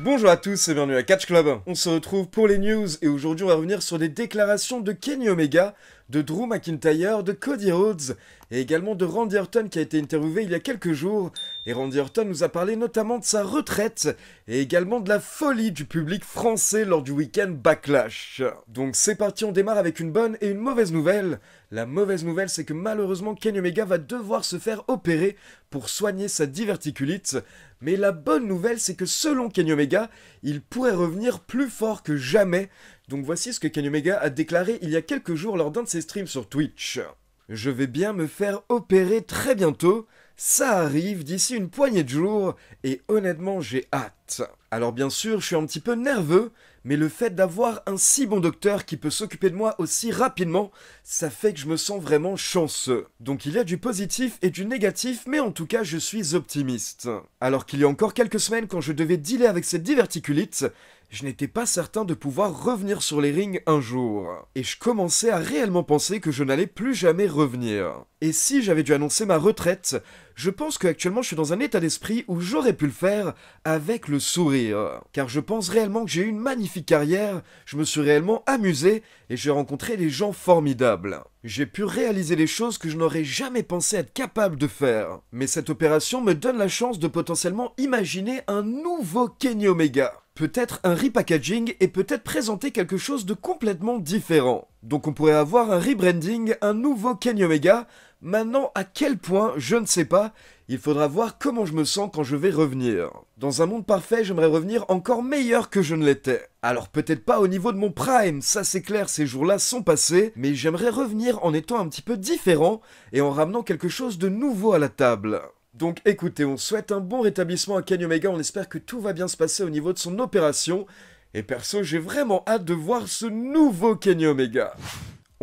Bonjour à tous et bienvenue à Catch Club. On se retrouve pour les news et aujourd'hui on va revenir sur des déclarations de Kenny Omega, de Drew McIntyre, de Cody Rhodes et également de Randy Orton qui a été interviewé il y a quelques jours. Et Randy Orton nous a parlé notamment de sa retraite et également de la folie du public français lors du week-end Backlash. Donc c'est parti, on démarre avec une bonne et une mauvaise nouvelle. La mauvaise nouvelle, c'est que malheureusement Kenny Omega va devoir se faire opérer pour soigner sa diverticulite. Mais la bonne nouvelle, c'est que selon Kenny Omega, il pourrait revenir plus fort que jamais. Donc voici ce que Kenny Omega a déclaré il y a quelques jours lors d'un de ses streams sur Twitch. Je vais bien me faire opérer très bientôt. Ça arrive d'ici une poignée de jours et honnêtement j'ai hâte. Alors bien sûr je suis un petit peu nerveux, mais le fait d'avoir un si bon docteur qui peut s'occuper de moi aussi rapidement, ça fait que je me sens vraiment chanceux. Donc il y a du positif et du négatif, mais en tout cas je suis optimiste. Alors qu'il y a encore quelques semaines quand je devais dealer avec cette diverticulite, je n'étais pas certain de pouvoir revenir sur les rings un jour. Et je commençais à réellement penser que je n'allais plus jamais revenir. Et si j'avais dû annoncer ma retraite, je pense qu'actuellement je suis dans un état d'esprit où j'aurais pu le faire avec le sourire. Car je pense réellement que j'ai eu une magnifique carrière, je me suis réellement amusé et j'ai rencontré des gens formidables. J'ai pu réaliser des choses que je n'aurais jamais pensé être capable de faire. Mais cette opération me donne la chance de potentiellement imaginer un nouveau Kenny Omega. Peut-être un repackaging et peut-être présenter quelque chose de complètement différent. Donc on pourrait avoir un rebranding, un nouveau Kenny Omega. Maintenant, à quel point, je ne sais pas. Il faudra voir comment je me sens quand je vais revenir. Dans un monde parfait, j'aimerais revenir encore meilleur que je ne l'étais. Alors peut-être pas au niveau de mon prime, ça c'est clair, ces jours-là sont passés, mais j'aimerais revenir en étant un petit peu différent et en ramenant quelque chose de nouveau à la table. Donc écoutez, on souhaite un bon rétablissement à Kenny Omega, on espère que tout va bien se passer au niveau de son opération. Et perso, j'ai vraiment hâte de voir ce nouveau Kenny Omega.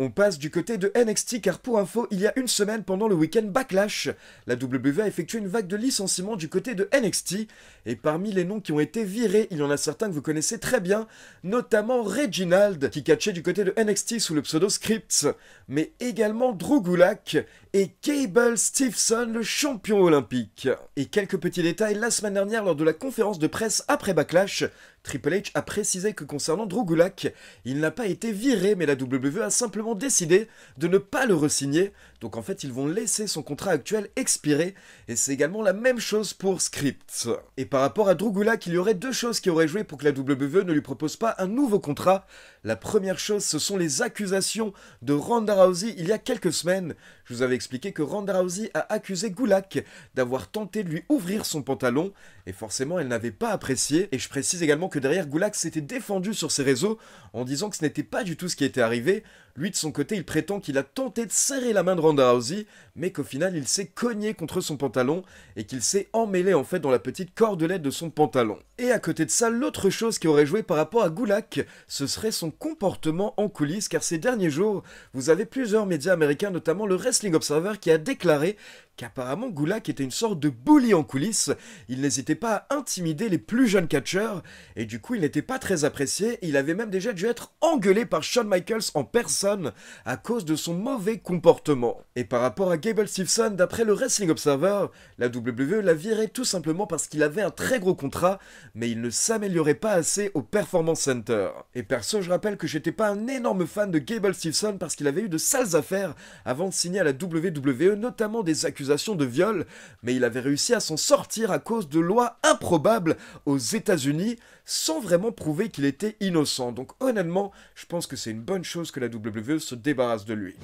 On passe du côté de NXT car pour info, il y a une semaine pendant le week-end Backlash, la WWE a effectué une vague de licenciements du côté de NXT et parmi les noms qui ont été virés, il y en a certains que vous connaissez très bien, notamment Reginald qui catchait du côté de NXT sous le pseudo Scripts, mais également Drew Gulak et Gable Steveson, le champion olympique. Et quelques petits détails, la semaine dernière lors de la conférence de presse après Backlash, Triple H a précisé que concernant Drew Gulak, il n'a pas été viré mais la WWE a simplement décidé de ne pas le re-signer, donc en fait ils vont laisser son contrat actuel expirer, et c'est également la même chose pour Scripts. Et par rapport à Drew Gulak, il y aurait deux choses qui auraient joué pour que la WWE ne lui propose pas un nouveau contrat. La première chose, ce sont les accusations de Ronda Rousey il y a quelques semaines. Je vous avais expliqué que Ronda Rousey a accusé Gulak d'avoir tenté de lui ouvrir son pantalon, et forcément elle n'avait pas apprécié, et je précise également que derrière Gulak s'était défendu sur ses réseaux en disant que ce n'était pas du tout ce qui était arrivé. Lui de son côté il prétend qu'il a tenté de serrer la main de Ronda Rousey, mais qu'au final il s'est cogné contre son pantalon et qu'il s'est emmêlé en fait dans la petite cordelette de son pantalon. Et à côté de ça, l'autre chose qui aurait joué par rapport à Gulak, ce serait son comportement en coulisses, car ces derniers jours, vous avez plusieurs médias américains, notamment le Wrestling Observer, qui a déclaré qu'apparemment Gulak était une sorte de bully en coulisses, il n'hésitait pas à intimider les plus jeunes catcheurs, et du coup il n'était pas très apprécié, il avait même déjà dû être engueulé par Shawn Michaels en personne à cause de son mauvais comportement. Et par rapport à Gable Steveson, d'après le Wrestling Observer, la WWE l'a viré tout simplement parce qu'il avait un très gros contrat, mais il ne s'améliorait pas assez au Performance Center. Et perso, je rappelle que j'étais pas un énorme fan de Gable Steveson parce qu'il avait eu de sales affaires avant de signer à la WWE, notamment des accusations de viol, mais il avait réussi à s'en sortir à cause de lois improbables aux États-Unis sans vraiment prouver qu'il était innocent. Donc honnêtement, je pense que c'est une bonne chose que la WWE se débarrasse de lui.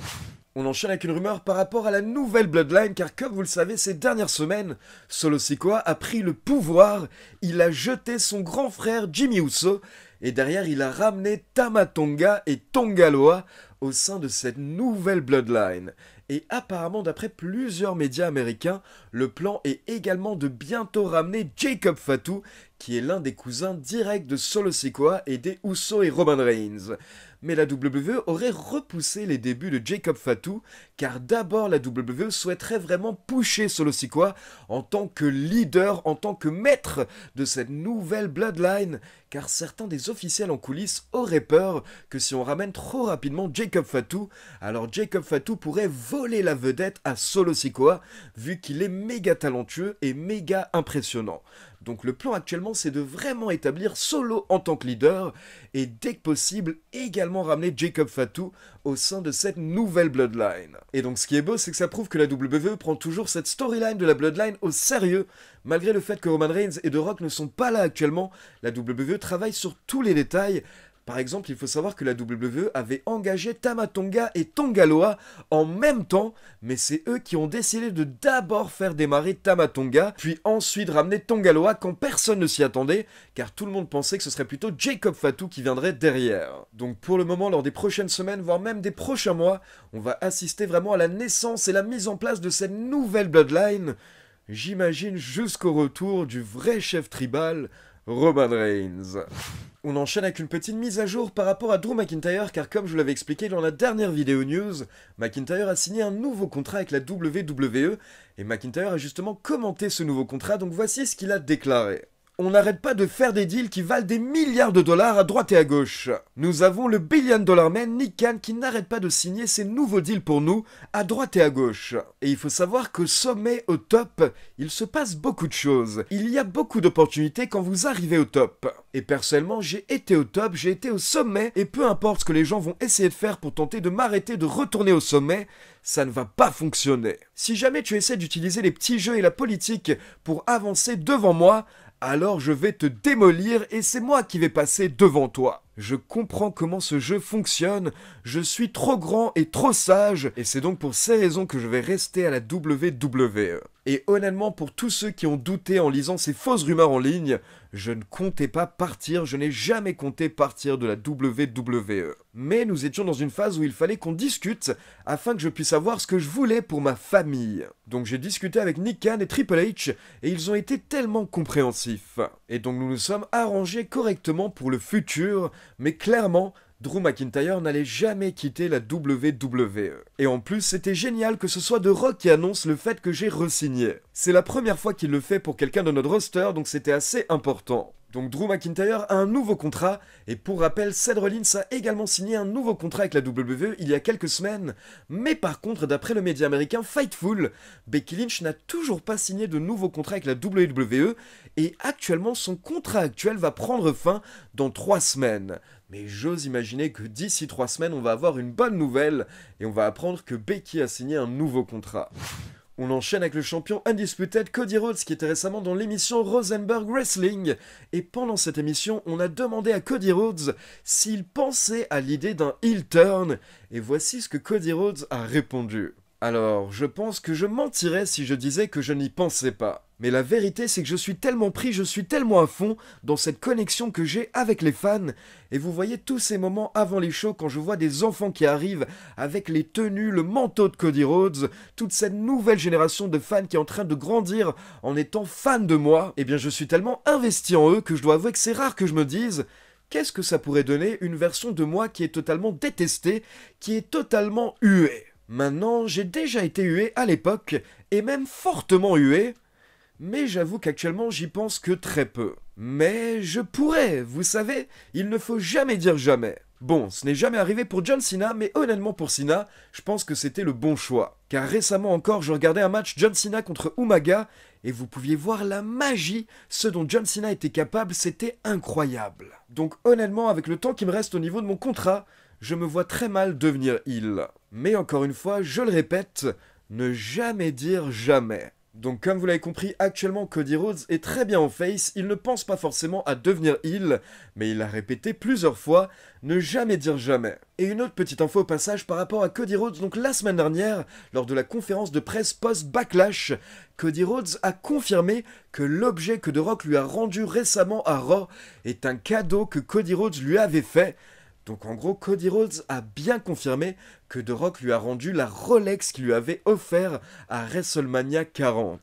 On enchaîne avec une rumeur par rapport à la nouvelle Bloodline, car comme vous le savez, ces dernières semaines, Solo Sikoa a pris le pouvoir, il a jeté son grand frère Jimmy Uso, et derrière il a ramené Tama Tonga et Tonga Loa au sein de cette nouvelle Bloodline. Et apparemment, d'après plusieurs médias américains, le plan est également de bientôt ramener Jacob Fatu, qui est l'un des cousins directs de Solo Sikoa et des Usos et Roman Reigns. Mais la WWE aurait repoussé les débuts de Jacob Fatu, car d'abord la WWE souhaiterait vraiment pusher Solo Sikoa en tant que leader, en tant que maître de cette nouvelle Bloodline, car certains des officiels en coulisses auraient peur que si on ramène trop rapidement Jacob Fatu, alors Jacob Fatu pourrait voler la vedette à Solo Sikoa, vu qu'il est méga talentueux et méga impressionnant. Donc le plan actuellement c'est de vraiment établir Solo en tant que leader et dès que possible également ramener Jacob Fatu au sein de cette nouvelle Bloodline. Et donc ce qui est beau c'est que ça prouve que la WWE prend toujours cette storyline de la Bloodline au sérieux. Malgré le fait que Roman Reigns et The Rock ne sont pas là actuellement, la WWE travaille sur tous les détails. Par exemple, il faut savoir que la WWE avait engagé Tama Tonga et Tonga Loa en même temps, mais c'est eux qui ont décidé de d'abord faire démarrer Tama Tonga, puis ensuite ramener Tonga Loa quand personne ne s'y attendait, car tout le monde pensait que ce serait plutôt Jacob Fatu qui viendrait derrière. Donc pour le moment, lors des prochaines semaines, voire même des prochains mois, on va assister vraiment à la naissance et la mise en place de cette nouvelle Bloodline. J'imagine jusqu'au retour du vrai chef tribal, Roman Reigns. On enchaîne avec une petite mise à jour par rapport à Drew McIntyre, car comme je vous l'avais expliqué dans la dernière vidéo news, McIntyre a signé un nouveau contrat avec la WWE, et McIntyre a justement commenté ce nouveau contrat, donc voici ce qu'il a déclaré. On n'arrête pas de faire des deals qui valent des milliards de dollars à droite et à gauche. Nous avons le billion dollar man Nick Khan qui n'arrête pas de signer ces nouveaux deals pour nous à droite et à gauche. Et il faut savoir qu'au sommet, au top, il se passe beaucoup de choses. Il y a beaucoup d'opportunités quand vous arrivez au top. Et personnellement, j'ai été au top, j'ai été au sommet, et peu importe ce que les gens vont essayer de faire pour tenter de m'arrêter de retourner au sommet, ça ne va pas fonctionner. Si jamais tu essaies d'utiliser les petits jeux et la politique pour avancer devant moi, alors je vais te démolir et c'est moi qui vais passer devant toi. Je comprends comment ce jeu fonctionne, je suis trop grand et trop sage, et c'est donc pour ces raisons que je vais rester à la WWE. Et honnêtement, pour tous ceux qui ont douté en lisant ces fausses rumeurs en ligne, je ne comptais pas partir, je n'ai jamais compté partir de la WWE. Mais nous étions dans une phase où il fallait qu'on discute afin que je puisse savoir ce que je voulais pour ma famille. Donc j'ai discuté avec Nick Khan et Triple H et ils ont été tellement compréhensifs. Et donc nous nous sommes arrangés correctement pour le futur, mais clairement, Drew McIntyre n'allait jamais quitter la WWE. Et en plus, c'était génial que ce soit The Rock qui annonce le fait que j'ai re-signé. C'est la première fois qu'il le fait pour quelqu'un de notre roster, donc c'était assez important. Donc Drew McIntyre a un nouveau contrat, et pour rappel, Seth Rollins a également signé un nouveau contrat avec la WWE il y a quelques semaines, mais par contre, d'après le média américain Fightful, Becky Lynch n'a toujours pas signé de nouveau contrat avec la WWE, et actuellement son contrat actuel va prendre fin dans 3 semaines. Mais j'ose imaginer que d'ici 3 semaines, on va avoir une bonne nouvelle, et on va apprendre que Becky a signé un nouveau contrat. On enchaîne avec le champion Undisputed Cody Rhodes qui était récemment dans l'émission Rosenberg Wrestling. Et pendant cette émission, on a demandé à Cody Rhodes s'il pensait à l'idée d'un heel turn. Et voici ce que Cody Rhodes a répondu. Alors, je pense que je mentirais si je disais que je n'y pensais pas. Mais la vérité, c'est que je suis tellement pris, je suis tellement à fond dans cette connexion que j'ai avec les fans. Et vous voyez tous ces moments avant les shows quand je vois des enfants qui arrivent avec les tenues, le manteau de Cody Rhodes, toute cette nouvelle génération de fans qui est en train de grandir en étant fans de moi. Eh bien, je suis tellement investi en eux que je dois avouer que c'est rare que je me dise... Qu'est-ce que ça pourrait donner une version de moi qui est totalement détestée, qui est totalement huée? Maintenant, j'ai déjà été hué à l'époque, et même fortement hué, mais j'avoue qu'actuellement j'y pense que très peu. Mais je pourrais, vous savez, il ne faut jamais dire jamais. Bon, ce n'est jamais arrivé pour John Cena, mais honnêtement pour Cena, je pense que c'était le bon choix. Car récemment encore, je regardais un match John Cena contre Umaga, et vous pouviez voir la magie, ce dont John Cena était capable, c'était incroyable. Donc honnêtement, avec le temps qui me reste au niveau de mon contrat, je me vois très mal devenir heel. Mais encore une fois, je le répète, ne jamais dire jamais. Donc comme vous l'avez compris, actuellement Cody Rhodes est très bien en face, il ne pense pas forcément à devenir heel, mais il a répété plusieurs fois, ne jamais dire jamais. Et une autre petite info au passage par rapport à Cody Rhodes, donc la semaine dernière, lors de la conférence de presse post-Backlash, Cody Rhodes a confirmé que l'objet que The Rock lui a rendu récemment à Raw est un cadeau que Cody Rhodes lui avait fait. Donc en gros, Cody Rhodes a bien confirmé que The Rock lui a rendu la Rolex qu'il lui avait offert à WrestleMania 40.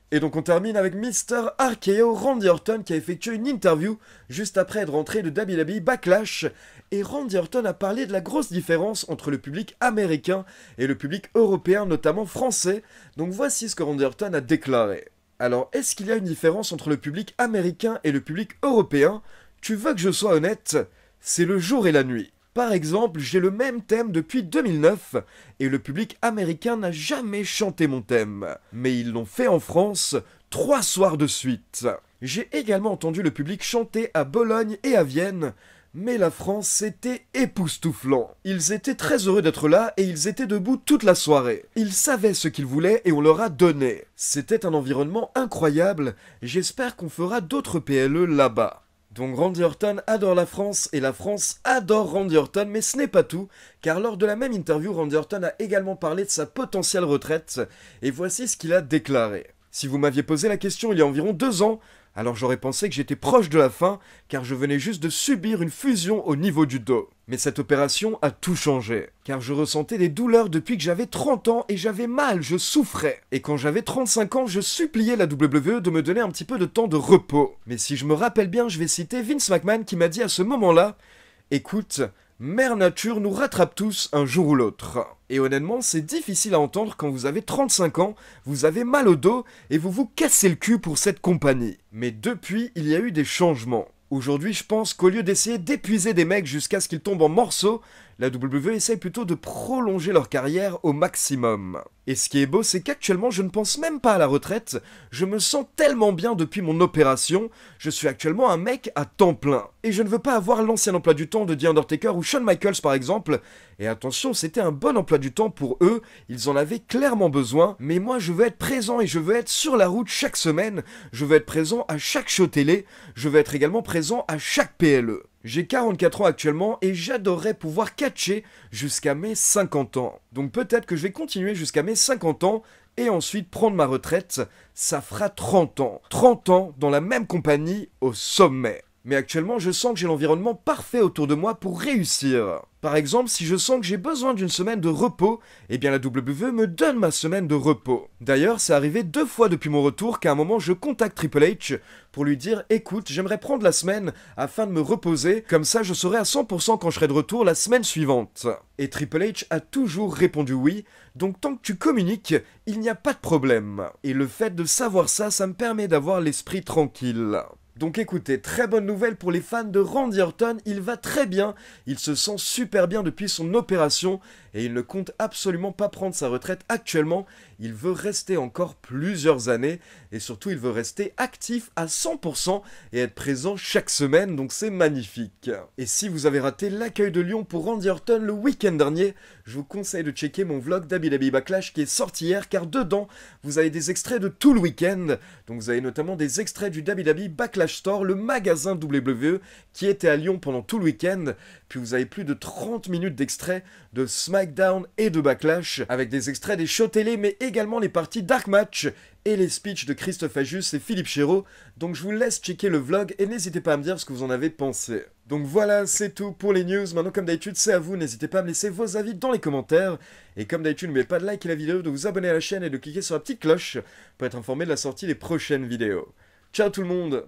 Et donc on termine avec Mr. RKO Randy Orton qui a effectué une interview juste après être rentré de WWE Backlash. Et Randy Orton a parlé de la grosse différence entre le public américain et le public européen, notamment français. Donc voici ce que Randy Orton a déclaré. Alors, est-ce qu'il y a une différence entre le public américain et le public européen? Tu veux que je sois honnête? C'est le jour et la nuit. par exemple, j'ai le même thème depuis 2009, et le public américain n'a jamais chanté mon thème. Mais ils l'ont fait en France 3 soirs de suite. J'ai également entendu le public chanter à Bologne et à Vienne, mais la France, c'était époustouflant. Ils étaient très heureux d'être là et ils étaient debout toute la soirée. Ils savaient ce qu'ils voulaient et on leur a donné. C'était un environnement incroyable, j'espère qu'on fera d'autres PLE là-bas. Donc Randy Orton adore la France et la France adore Randy Orton, mais ce n'est pas tout, car lors de la même interview, Randy Orton a également parlé de sa potentielle retraite, et voici ce qu'il a déclaré. Si vous m'aviez posé la question il y a environ 2 ans, alors j'aurais pensé que j'étais proche de la fin, car je venais juste de subir une fusion au niveau du dos. Mais cette opération a tout changé, car je ressentais des douleurs depuis que j'avais 30 ans et j'avais mal, je souffrais. Et quand j'avais 35 ans, je suppliais la WWE de me donner un petit peu de temps de repos. Mais si je me rappelle bien, je vais citer Vince McMahon qui m'a dit à ce moment-là « Écoute, Mère Nature nous rattrape tous un jour ou l'autre. » Et honnêtement, c'est difficile à entendre quand vous avez 35 ans, vous avez mal au dos et vous vous cassez le cul pour cette compagnie. Mais depuis, il y a eu des changements. Aujourd'hui, je pense qu'au lieu d'essayer d'épuiser des mecs jusqu'à ce qu'ils tombent en morceaux, la WWE essaye plutôt de prolonger leur carrière au maximum. Et ce qui est beau, c'est qu'actuellement, je ne pense même pas à la retraite, je me sens tellement bien depuis mon opération, je suis actuellement un mec à temps plein. Et je ne veux pas avoir l'ancien emploi du temps de The Undertaker ou Shawn Michaels par exemple, et attention, c'était un bon emploi du temps pour eux, ils en avaient clairement besoin, mais moi je veux être présent et je veux être sur la route chaque semaine, je veux être présent à chaque show télé, je veux être également présent à chaque PLE. J'ai 44 ans actuellement et j'adorerais pouvoir catcher jusqu'à mes 50 ans. Donc peut-être que je vais continuer jusqu'à mes 50 ans et ensuite prendre ma retraite, ça fera 30 ans. 30 ans dans la même compagnie au sommet. Mais actuellement, je sens que j'ai l'environnement parfait autour de moi pour réussir. Par exemple, si je sens que j'ai besoin d'une semaine de repos, eh bien la WWE me donne ma semaine de repos. D'ailleurs, c'est arrivé 2 fois depuis mon retour qu'à un moment je contacte Triple H pour lui dire « Écoute, j'aimerais prendre la semaine afin de me reposer, comme ça je serai à 100% quand je serai de retour la semaine suivante. » Et Triple H a toujours répondu oui, donc tant que tu communiques, il n'y a pas de problème. Et le fait de savoir ça, ça me permet d'avoir l'esprit tranquille. Donc écoutez, très bonne nouvelle pour les fans de Randy Orton, il va très bien, il se sent super bien depuis son opération et il ne compte absolument pas prendre sa retraite actuellement, il veut rester encore plusieurs années et surtout il veut rester actif à 100% et être présent chaque semaine, donc c'est magnifique. Et si vous avez raté l'accueil de Lyon pour Randy Orton le week-end dernier, je vous conseille de checker mon vlog d'ABW Backlash qui est sorti hier car dedans vous avez des extraits de tout le week-end, donc vous avez notamment des extraits du WWE Backlash Store, le magasin WWE qui était à Lyon pendant tout le week-end, puis vous avez plus de 30 minutes d'extraits de SmackDown et de Backlash, avec des extraits des shows télé, mais également les parties Dark Match et les speeches de Christophe Ajus et Philippe Chéreau, donc je vous laisse checker le vlog et n'hésitez pas à me dire ce que vous en avez pensé. Donc voilà, c'est tout pour les news, maintenant comme d'habitude c'est à vous, n'hésitez pas à me laisser vos avis dans les commentaires, et comme d'habitude n'oubliez pas de liker la vidéo, de vous abonner à la chaîne et de cliquer sur la petite cloche pour être informé de la sortie des prochaines vidéos. Ciao tout le monde!